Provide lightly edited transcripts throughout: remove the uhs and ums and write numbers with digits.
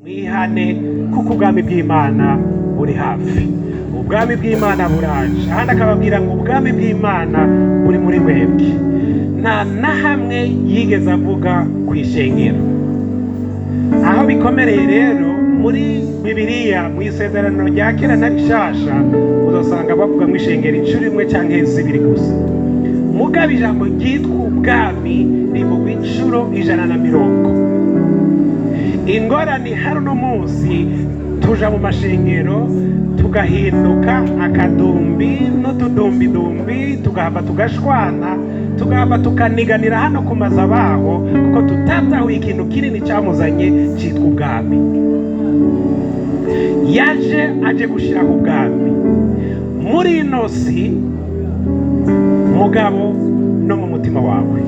mwihane kuko ubwami bw'Imana buri hafi. Ubwami bw'Imana buraje. Ahandi akababwira ngo ubwami bw'Imana buri muri mwebwe. Nta na hamwe yigeze avuga ku ishengero. Aho bikomereye rero muri Bibiliya mu isezerano rya kera na rishasha uzasanga bavuga mu ishengero inshuro imwe cyangwa zibiri gusa. Mugabo ijambo ryitwa ubwami rivuga inshuro 150. Ingorane hari uno munsi tuja mu mashengero tugahinduka akadumbi n'utudumbidumbi, tugahava tugashwana, tugahava tukaniganira hano ku mazu abaho kuko tutatahuye ikintu kinini cyamuzanye cyitwa ubwami. Yaje aje gushiraho ubwami muri ino si mugabo no mu mutima wawe.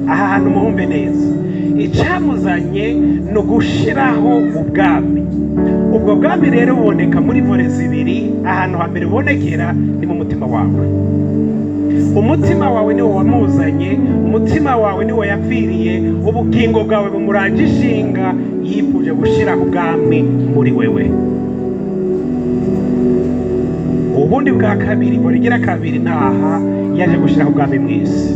Aha hantu muhumbe neza, icyamuzanye no gushiraho ubwami. Ubwo bwami rero buboneka muri vore zibiri. Ahantu hambere bubonekera ni mu mutima wawe. Umutima wawe niwo wamuzanye, umutima wawe niwo yapfiriye, ubugingo bwawe bumuranje ishinga yifuje gushiraho ubwami muri wewe. Ubundi bwa kabiri burigira kabiri naha yaje gushiraho ubwami mw'isi.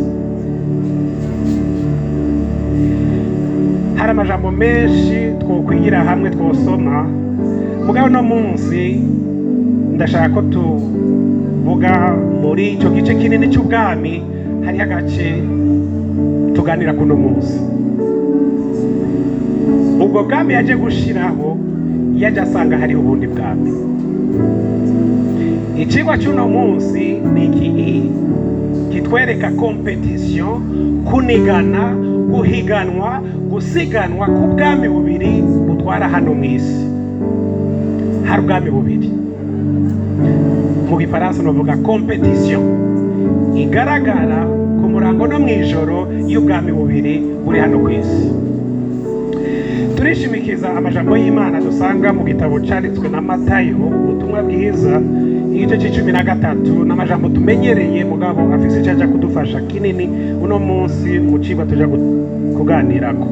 Hari amajambo menshi twokwigira hamwe twosoma, mugabo no munsi ndashaka ko tuvuga muri icyo gice kinini cy'ubwami hari agace tuganira kuno munsi. Ubwo bwami yaje gushiraho yaje asanga hari ubundi bwami. Ikigwa cy'uno munsi ni iki kitwereka competition, kunigana, guhiganwa, gusiganwa ku bwami bubiri butwara hano mw'isi. Hari ubwami bubiri, mu gifaransa bavuga competition, igaragara ku murango no mw'ijoro y'ubwami bubiri buri hano ku isi. Turishimikiza amajambo y'Imana dusanga mu gitabo cyanditswe na Matthieu, ubutumwa bwiza, igice c'13, n'amajambo tumenyereye mugabo afise cyaje kudufasha kinini uno munsi mu cigwa tuja kuganirako.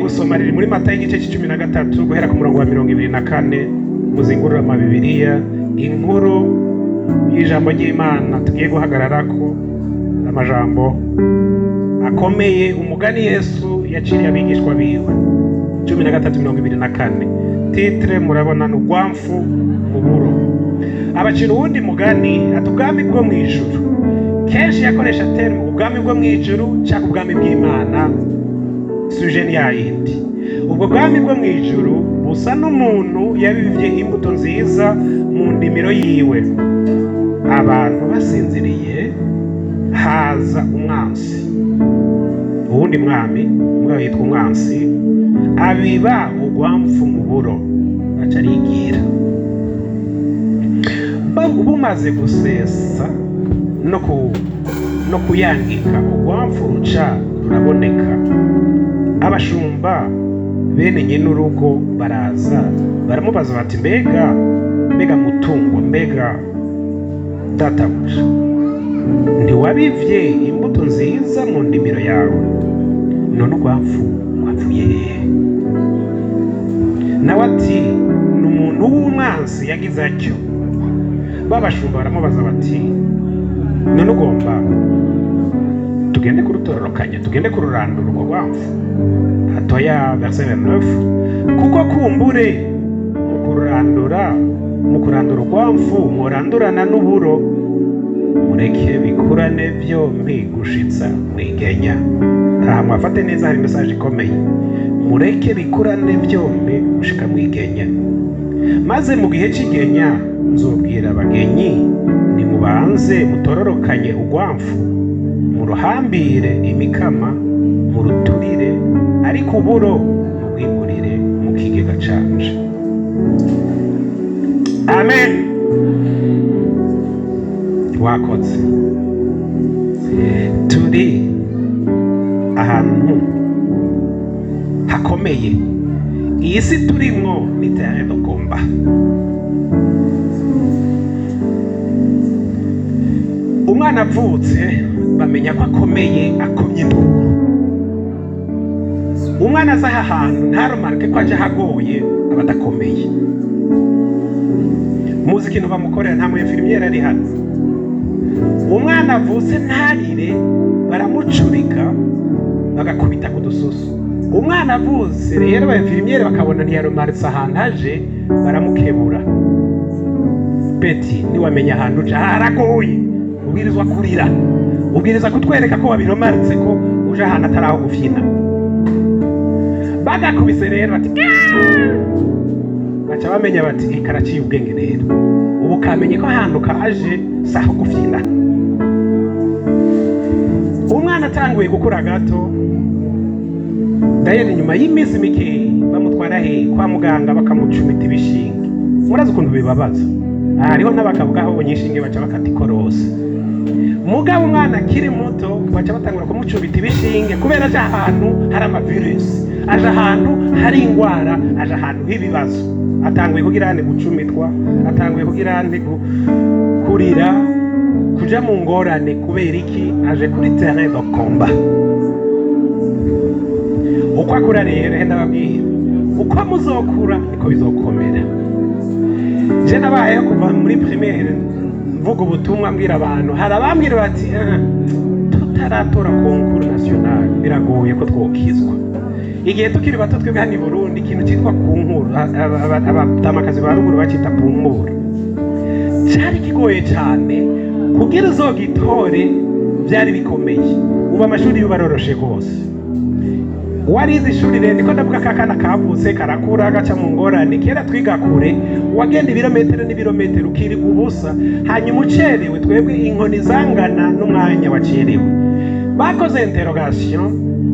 Gusoma riri muri Matthieu igice c'13 guhera ku murongo wa 24 muzingurura ama Bibiliya, inkuru y'ijambo ry'Imana tugiye guhagararako, amajambo akomeye, umugani Yesu yaciriye abigishwa biwe. 13:24. Titre murabona ni urwamfu mu buro. Abacira uwundi mugani ati ubwami bwo mu ijuru. Kenshi yakoresha terme ubwami bwo mu ijuru cyangwa ubwami bw'Imana, suje ni yayindi. Ubwo bwami bwo mu ijuru busa n'umuntu yabivye imbuto nziza mu ndimiro yiwe. Abantu basinziriye, haza umwansi. Uwundi mwami, umugabo yitwa umwansi, abiba urwamfu mu buro, aca arigira. Bumaze gusesa no kuyangika, urwamfu ruca ruraboneka. Abashumba bene nyene urugo baraza baramubaza bati mbega mutungo, mbega databuja, ntiwabivye imbuto nziza mu ndimiro yawe, none urwamfu wapfuye hehe? Nawe ati ni umuntu w'umwansi yagize atyo. Babashumba baramubaza bati none ugomba tugende kurutororokanya, tugende kururandura urwo rwamfu? Atoya, verset 29, kuko kumbure mu kurandura urwamfu murandurana n'uburo, mureke bikurane byombi gushitsa mwigenya. Aha mwafate neza, hari message ikomeye. Mureke bikurane byombi gushika mwigenya, maze mu gihe cy'igenya nzobwira abagenyi nimubanze mutororokanye urwamfu, muruhambire imikama, muruturire, ariko uburo mubwimburire mu kigega canje. Amen. Wakoze. Turi ahantu hakomeye. Iyi si turimwo ni terrain de combat. Umwana avutse bamenya ko akomeye, akomye induru. umwana aza aha hantu ntarumarike ko aje hagoye abadakomeye. Muzi ikintu bamukorera, nta muyefirimiere ari hano. Umwana avutse ntarire baramucurika bagakubita ku dususu. Umwana avutse rero abayefirimiere bakabona ntiyarumaritse ahantu aje baramukebura. Peti niwamenya ahantu uja haragoye, ubwirizwa kurira, ubwiriza kutwereka ko wabiromaritse ko uje ahantu ataraho gufyina. Bagakubise rero bati baca bamenya bati karaciye ubwenge rero, ubu kamenye ko ahantu kaje saho gufyina. Umwana atanguye gukura gato, dayeri nyuma y'iminsi mike bamutwara kwa muganga bakamucumita ibishinge. Murazi ukuntu bibabaza, hariho n'abakavuga aho nyishinge baca bakata ikorosi. Mugabo umwana akiri muto baca batangura kumucubita ibishinge kubera aje ahantu hari amavirusi, aje ahantu hari ingwara, aje ahantu h'ibibazo. Atanguye kugira ane gucumitwa, atanguye kugira ane kurira, kuja mu ngorane kubera iki aje kuri terrain de combat. Uko akura rero henda babwira, uko muzokura niko bizokomera. Je nabaye kuva muri primaire mvuga ubutumwa mbwira abantu, hari abambwira bati tutaratora concours national biragoye ko twokizwa. Igihe tukiri bato twebwe hano i Burundi ikintu cyitwa kunkuru, abatamakazi ba ruguru bacita kunkuru, cyari kigoye cyane kugira uzogitore, byari bikomeye. Ubu amashuri yubaroroshe rwose. Warize ishuri rero niko ndavuga kakana kavutse karakura gaca mu ngorane. Kera twiga kure wagenda ibirometero n'ibirometero ukiri ubusa, hanyuma ucerewe twebwe inkoni zangana n'umwanya wacerewe. Bakoze interrogation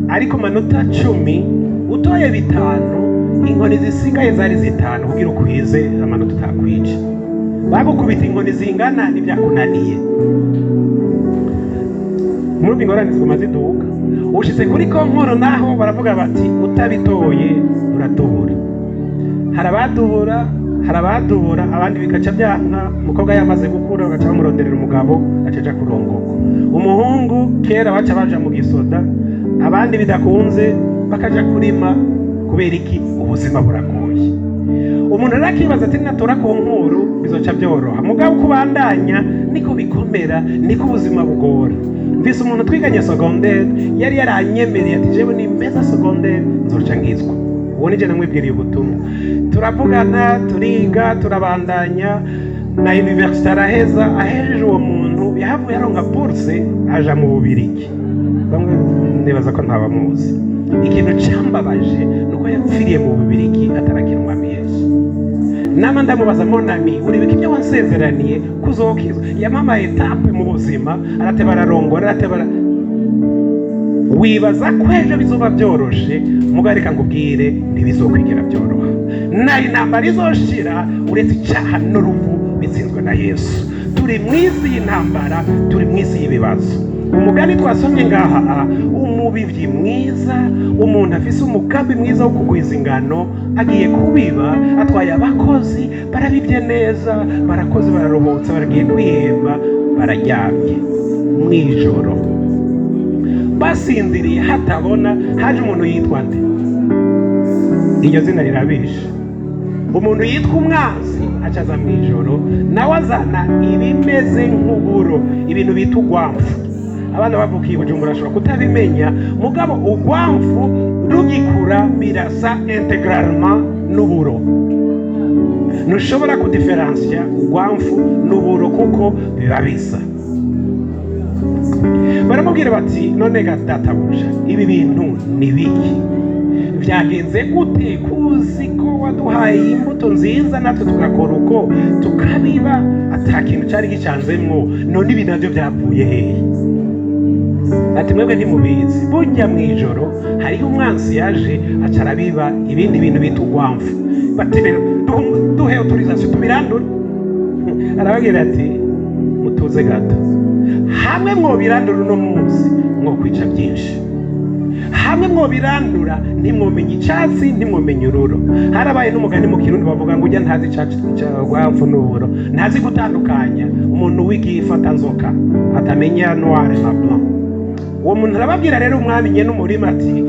ariko manota 10 utoye 5, inkoni zisigaye zari 5 kugira ukwize amanota utakwije. Bagukubita inkoni zingana n'ibyakunaniye. Muri ingorane zimaze duka, ushitse kuri konkoro naho baravuga bati utabitoye uradubura. Harabadubura abandi bikaca byanka. Umukobwa yamaze gukura bagaca bamuronderera umugabo acaja kurongorwa. Umuhungu kera baca baja mu gisoda, abandi bidakunze bakaja kurima kubera iki ubuzima buragoye. Umuntu arakibaza ati natora konkuru bizoca byoroha. Mugabo kubandanya niko bikomera, niko ubuzima bugora. Mvise umuntu twiganye secondaire yari yaranyemereye ati jewe ni meza secondaire nzoca ngizwa. Uwo nije namwibwiriye ubutumwa, turavugana turiga turabandanya na université araheza. Ahejeje uwo muntu yahavuye aronka bourse aja mu Bubirigi. Bamwe nibaza ko ntabamuzi. Ikintu cyambabaje nuko yapfiriye mu Bubirigi atarakira umwami Yesu. Nama ndamubaza monami uribika ibyo wansezeraniye kuzokizwa. Yamama etape mu buzima arateba ararongora, arateba. Wibaza ko ejo bizoba byoroshe, mugarika ngubwire ntibizokwigera byoroha. Nayo intambara izoshira uretse icyaha n'urupfu bitsinzwe na Yesu. Turi mwisi y'intambara, turi mwisi y'ibibazo. Umugani twasomye ngaha, umubivyi mwiza, umuntu afise umugambi mwiza wo kugwiza ingano, agiye kubiba, atwaye abakozi, barabivye neza, barakoze bararuhutse, baragiye kwihemba, bararyamye mwijoro. Basinziriye hatabona, haje umuntu yitwa nde? Iryo zina rirabisha. Umuntu yitwa umwanzi acaza mwijoro, nawe azana ibimeze nk'uburo, ibintu bita urwamfu. Abana bavukiye Bujumbura ashobora kutabimenya, mugabo urwamfu rugikura birasa integralement n'uburo. Ntushobora kudiferencia urwamfu n'uburo kuko biba bisa. Baramubwira bati none databuja ibi bintu ni biki? Byagenze gute kuzi ko waduhaye imbuto nziza natwe tugakora uko tukabiba atakintu cyari gicanzemwo, none ibi navyo byavuye hehe? Ati mwebwe ntimubizi, burya mwijoro hariho umwansi yaje acarabiba ibindi bintu bita urwamfu. Bati rero duhe autorisation tubirandure. Arababwira ati mutuze gato, hamwe mwobirandura uno munsi mwokwica byinshi. Hamwe mwobirandura ntimwomenye icyatsi ntimwomenye ururo. Harabaye n'umugani mu Kirundi bavuga ngo ujya ntazi icyatsi cy'urwamfu n'ururo, ntazi gutandukanya. Umuntu w'igifata nzoka atamenya noir na blanc. Uwo muntu arababwira rero umwami nye n'umurima ati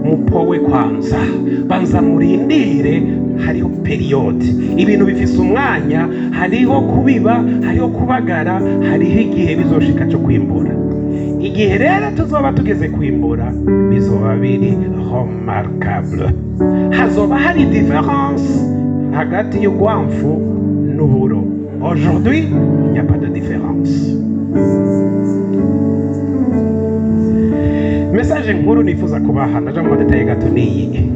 mupowe kwanza, banza murindire, hariho periyode, ibintu bifise umwanya, hariho kubiba, hariho kubagara, hariho igihe bizoshika cyo kwimbura. Igihe rero tuzoba tugeze kwimbura bizoba biri remarquable, hazoba hari différence hagati y'ugwamfu n'uburo. Aujourd'hui il n'y a pas de différence. Message nkuru nifuza kubaha, ndaje mu detail gato niyi.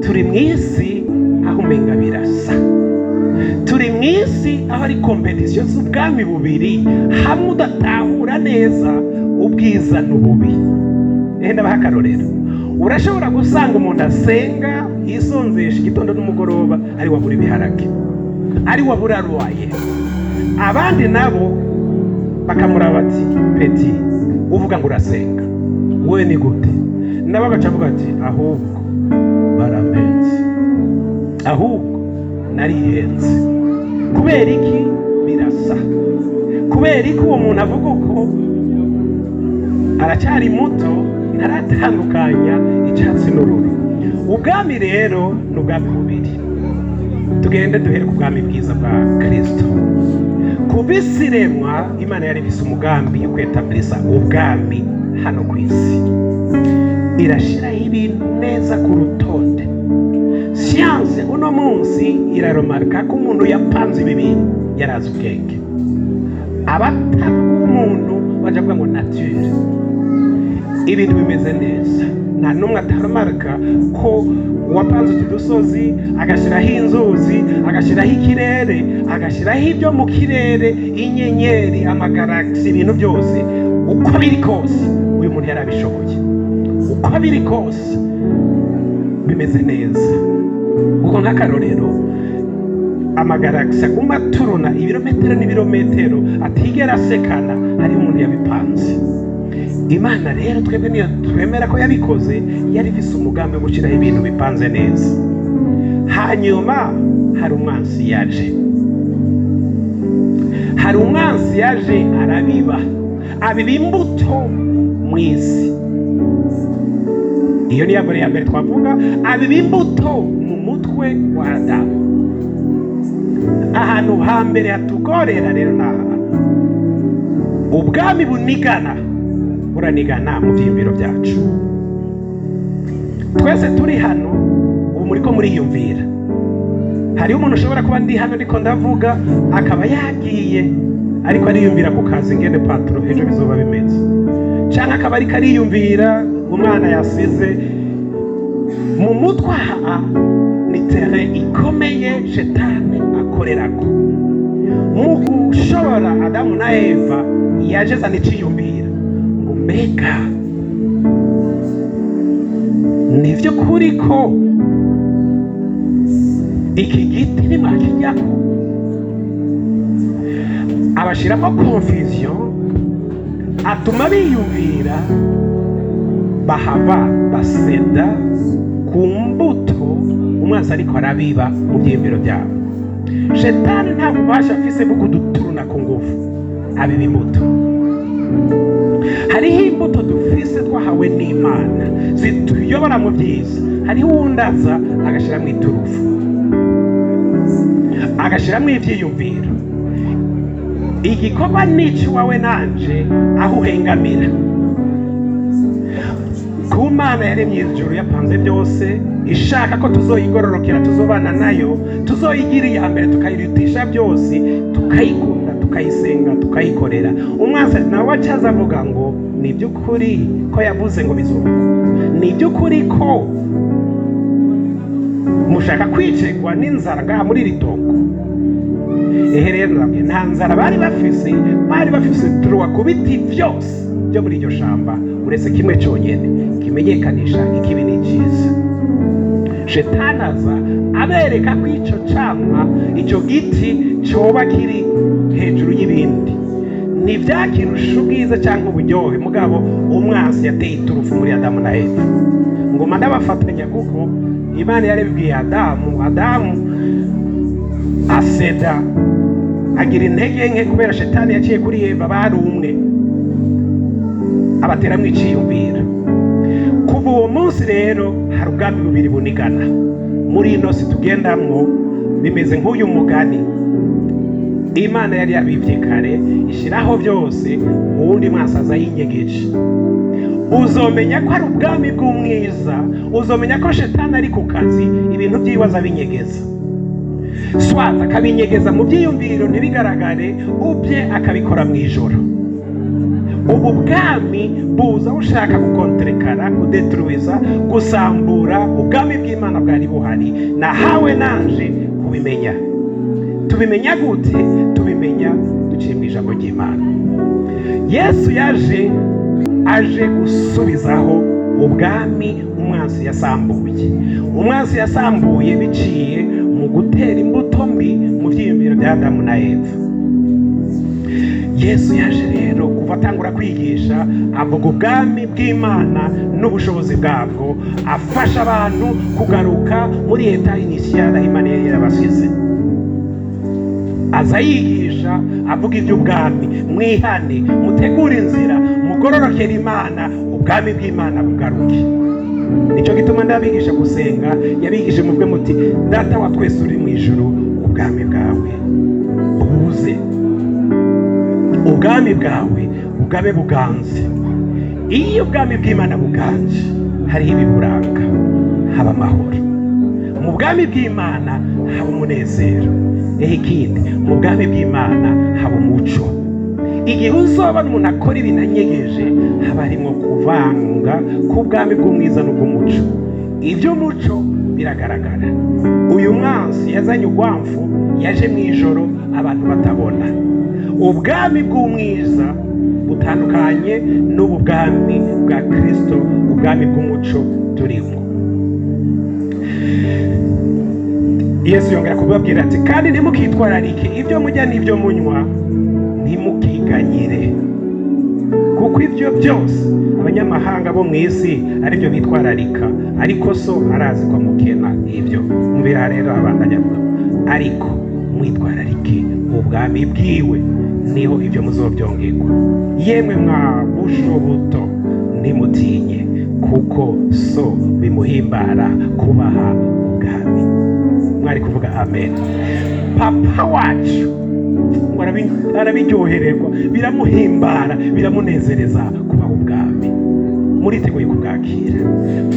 Turi mwisi aho umenga birasa, turi mwisi aho ari competition z'ubwami bubiri, hamwe udatahura neza ubwiza n'ububi. Ndabaha akarorero, urashobora gusanga umuntu asenga yisonzesha igitondo n'umugoroba ari wabura ibiharage, ari wabura roye, abandi nabo bakamuraba bati peti uvuga ngo urasenga, we ni gute? Nabo bagacavuga ati ahubwo baramenze, ahubwo narihenze. Kubera iki? Birasa. Kubera iki uwo muntu avuga uko aracyari muto, ntaratandukanya icyatsi n'ururu. Ubwami rero ni ubwami bubiri. Tugende duhere ku bwami bwiza bwa Kristo. Ku bisi remwa Imana yari ifise umugambi yo kwetablisa ubwami hano ku isi, irashiraho ibintu neza ku rutonde. Siyanse uno munsi iraromarika ko umuntu yapanze ibi bintu yarazi ubwenge. Abatavuga umuntu baja kuvuga ngo nature, ibintu bimeze neza. Nta n'umwe ataromarika ko wapanze udusozi, agashiraho inzuzi, agashiraho ikirere, agashiraho ibyo mu kirere, inyenyeri, amagalaxy, ibintu byose uko biri kose uyu muntu yarabishoboye. Uko biri kose bimeze neza. Uko nk'akarorero, amagalaxy aguma turuna ibirometero n'ibirometero atigera asekana, hariho umuntu yabipanze. Imana rero twebwe niyo twemera ko yabikoze, yari ifise umugambi wo gushyiraho ibintu bipanze neza. Hanyuma hari umwansi yaje, hari umwansi yaje arabiba, abiba imbuto mu isi. Iyo niyo ya mbere twavuga, abiba imbuto mu mutwe wa Adamu. Ahantu hambere hatugorera rero naha ubwami bunigana, buranigana mu byiyumviro byacu. Twese turi hano ubu muriko muriyumvira. Hariho umuntu ushobora kuba ndi hano ariko ndavuga akaba yagiye ariko ariyumvira ku kazi ngende patro ejo bizoba bimeze, cyangwa akaba ariko ariyumvira umwana yasize mu mutwe. Aha ni terrain ikomeye Shetani akorerako. Mu gushobora Adamu na Eva yaje zana iciyumvira ngo mbega nivyo kuri ko iki giti nimwakijyako, abashiramo confusion, atuma biyumvira, bahava baseda ku mbuto umwanzi ariko arabiba mu byiyumviro byabo. Shetani nta bubasha afise bwo kuduturuna ku ngufu, abiba imbuto. Hariho imbuto dufise twahawe n'Imana zituyobora mu byiza. Hariho uwundaza agashiramo iturufu, agashiramo ibyiyumviro. Igikorwa nici wawe nanje aho uhengamira. Ku Mana yaremye ijuru yapanze byose, ishaka ko tuzoyigororokera, tuzobana nayo, tuzoyigira iya mbere, tukayirutisha byose, tukayikunda, tukayisenga, tukayikorera. Umwanzi nawe acaza avuga ngo ni by'ukuri ko yavuze ngo bizoba, ni by'ukuri ko mushaka kwicegwa n'inzara ngaha muri iri tongo. Rero nta nzara bari bafise turuwa ku biti byose byo muri iryo shamba, uretse kimwe cyonyine kimenyekanisha ikibi n'icyiza. Shetani aza abereka ko icyo camwa, icyo giti cyoba kiri hejuru y'ibindi, ntibyakirusha ubwiza cyangwa uburyohe. Mugabo umwansi yateye iturufu muri Adamu na Eva. Ngoma ndabafatanya kuko Imana yarebwiye Adamu aseda, agira intege nke kubera Shetani yaciye kuri Eva, bari umwe, abateramwo iciyumvira. Kuva uwo munsi rero hari ubwami bubiri bunigana. Muri ino si tugendamwo bimeze nk'uyu mugani. Imana yari yabivye kare ishiraho byose, uwundi mwasaza yinyegeje. Uzomenya ko ari ubwami bw'umwiza, uzomenya ko shetani ari ku kazi, ibintu by'ibibazo binyegeza. Swata akabinyegeza mu byiyumviro ntibigaragare, ubye akabikora mu ijoro. Ubu bwami buza ushaka gukonterekara, kudetruiza, gusambura ubwami bw'Imana bwari buhari. Nahawe nanje kubimenya. Tubimenya gute? Tubimenya duciye mu ijambo ry'Imana. Yesu aje gusubizaho ubwami umwansi yasambuye. Umwansi yasambuye biciye mu gutera imbuto mbi mu byiyumviro bya Adamu na Eva. Yesu yaje rero kuva atangura kwigisha avuga ubwami bw'Imana n'ubushobozi bwabwo, afasha abantu kugaruka muri eta initiale Imana yari yarabasize. Aza yigisha avuga iby'ubwami, mwihane, mutegure inzira, mugororokere Imana, ubwami bw'Imana bugaruke. Nicyo gituma ndabigisha gusenga, yabigishe muvuge muti data wa twese uri mu ijuru, ubwami bwawe buze, ubwami bwawe bugabe buganze. Iyo ubwami bw'Imana buganje hariho ibiburanga, haba amahoro. Mu bwami bw'Imana haba umunezero. Ikindi, mu bwami bw'Imana haba umuco. Igihe uzobona umuntu akora ibinanyegeje, haba harimo kuvanga k'ubwami bw'umwiza n'ubw'umuco. Iby'umuco biragaragara. Uyu mwansi yazanye urwamfu, yaje mu ijoro abantu batabona. Ubwami bw'umwiza butandukanye n'ubu bwami bwa Kristo, ubwami bw'umuco turimo. Yesu yongera kubabwira ati kandi ntimukitwararike ibyo mujya n'ibyo munywa, ntimukiganyire, kuko ibyo byose abanyamahanga bo mu isi aribyo bitwararika, ariko so arazi ko mukena ibyo. Mubira rero abandanya avuga, ariko mwitwararike ubwami bwiwe, niho ibyo muzovyongerwa. Yemwe mwa busho buto, ntimutinye, kuko so bimuhimbara kubaha ubwami. Mwari kuvuga amen. Papa wacu arabiryohererwa, biramuhimbara, biramunezereza kubaha ubwami. Muriteguye kubwakira?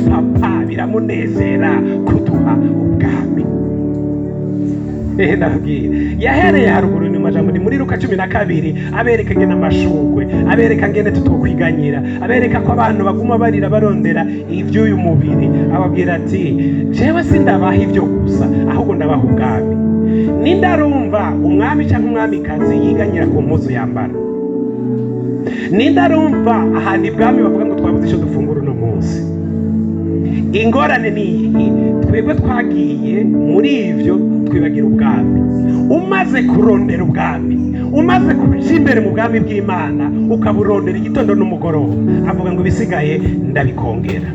Papa biramunezera kuduha ubwami. Ndabwira yahereye haruguru ni majambo ni muri Luka 12, abereka ngene amashugwe, abereka ngene tutokwiganyira, abereka ko abantu baguma barira barondera ivy'uyu mubiri. Ababwira ati jewe sindabaha ibyo gusa, ahubwo ndabaha ubwami. Nindarumva umwami cyangwa umwamikazi yiganyira ku mpuzu yambara, nindarumva ahandi bwami bavuga ngo twabuze icyo dufungura uno munsi. Ingorane ni iyi, twebwe twagiye muri ivyo twibagira ubwami. Umaze kurondera ubwami, umaze kuja imbere mu bwami bw'Imana, ukaburondera igitondo n'umugoroba, avuga ngo ibisigaye ndabikongera.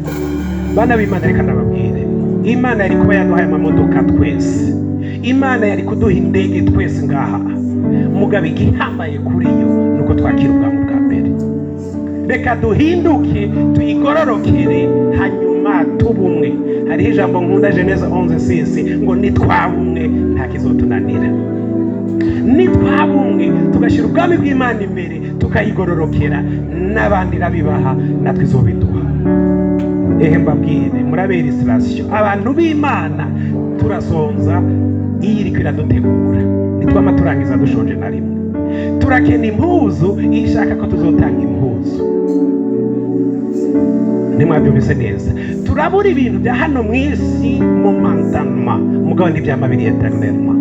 Bana b'Imana, reka ndababwire, Imana yari kuba yaduhaye amamodoka twese, Imana yari kuduha indege twese ngaha, mugabo igihambaye kuri yo nuko twakira ubwami bwa mbere. Reka duhinduke, tuyigororokere, hanyuma tubumwe. Hariho ijambo nkunda Geneza 11:6 ngo nitwabumwe nta kizotunanira. Nitwabumwe tugashyira ubwami bw'Imana imbere, tukayigororokera, n'abandi rabibaha, natwe izobiduha. Mbabwire, murabera illustration, abantu b'Imana turasonza iyo iriko iradutegura. Nitwama turangiza dushonje na rimwe. Turakena impuzu iyo ishaka ko tuzotanga impuzu. Nimwabyumvise neza. Turabura ibintu bya hano mu isi momentanement, mugabo ntibyamabiri eternellement.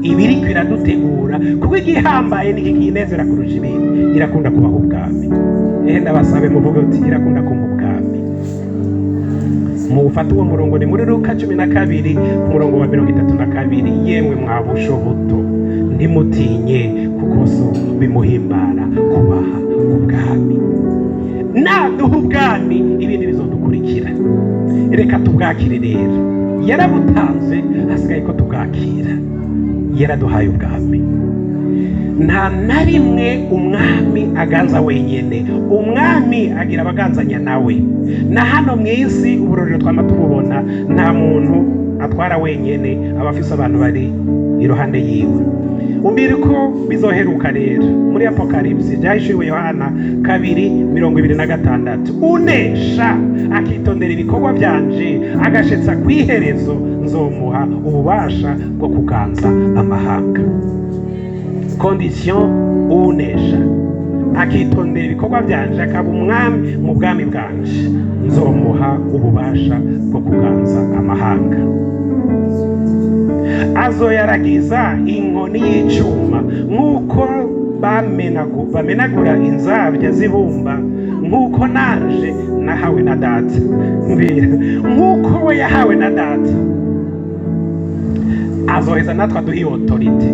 Ibiriko iradutegura, kuko igihambaye ni kikinezera kurusha ibindi, irakunda kubaha ubwami. Ndabasabe muvuge uti irakunda kumpa ubwami. Mufata uwo murongo ni muri Luka 12 umurongo wa 32. Yemwe mwabusho buto, ntimutinye, kuko so bimuhimbara kubaha ubwami. Naduha ubwami, ibindi bizodukurikira. Reka tubwakire rero. Yarabutanze, hasigaye ko tubwakira. Yaraduhaye ubwami. nta na rimwe umwami aganza wenyine, umwami agira abaganzanya nawe. Na hano mu isi uburorero twama tububona, nta muntu atwara wenyine, aba afise abantu bari iruhande yiwe. Umbiri ko bizoheruka rero muri Apokalipsi byahishuriwe Yohana 2:26, unesha akitondera ibikorwa byanje agashetsa kwiherezo, nzomuha ububasha bwo kuganza amahanga. Condition: unesha akitondera ibikorwa byanje akaba umwami mu bwami bwanje, nzomuha ububasha bwo kuganza amahanga. Azoyaragiza inkoni y'icuma nk'uko bamenagura inzabya z'ibumba, nk'uko nanje nahawe na data. Mbwira, nk'uko we yahawe na data, azoheza natwe aduha autorite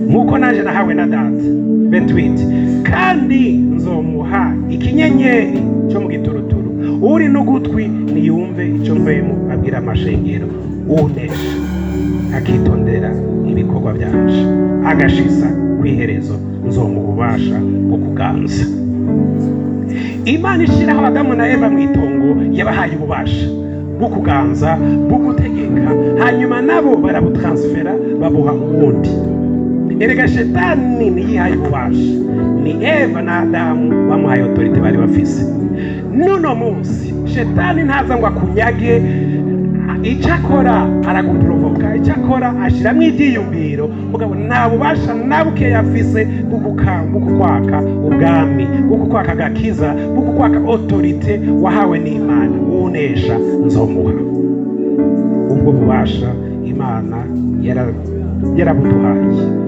nk'uko nanje nahawe na data. 28, kandi nzomuha ikinyenyeri cyo mu gituruturu, uri n'ugutwi niyumve icyo mpwemu abwira amashengero. Unesha akitondera ibikorwa byanje agashisa kwiherezo, nzomuha ububasha bwo kuganza. Imana ishiraho Adamu na Eva mu itongo, yabahaye ububasha bwo kuganza, bwo gutegeka, hanyuma nabo barabutransfera babuha uwundi. Erega shetani niyihaye ububasha, ni Eva na Adamu bamuhaye autorite bari bafise. Nuno munsi shetani ntaza ngo akunyage, icyakora araguprovoka, icyakora ashyiramo ibyiyumviro, mugabo nta bubasha na buke yafise bwo kukwaka ubwami, bwo kukwaka agakiza, bwo kukwaka autorite wahawe n'Imana. Unesha nzomuha ubwo bubasha Imana yarabuduhaye.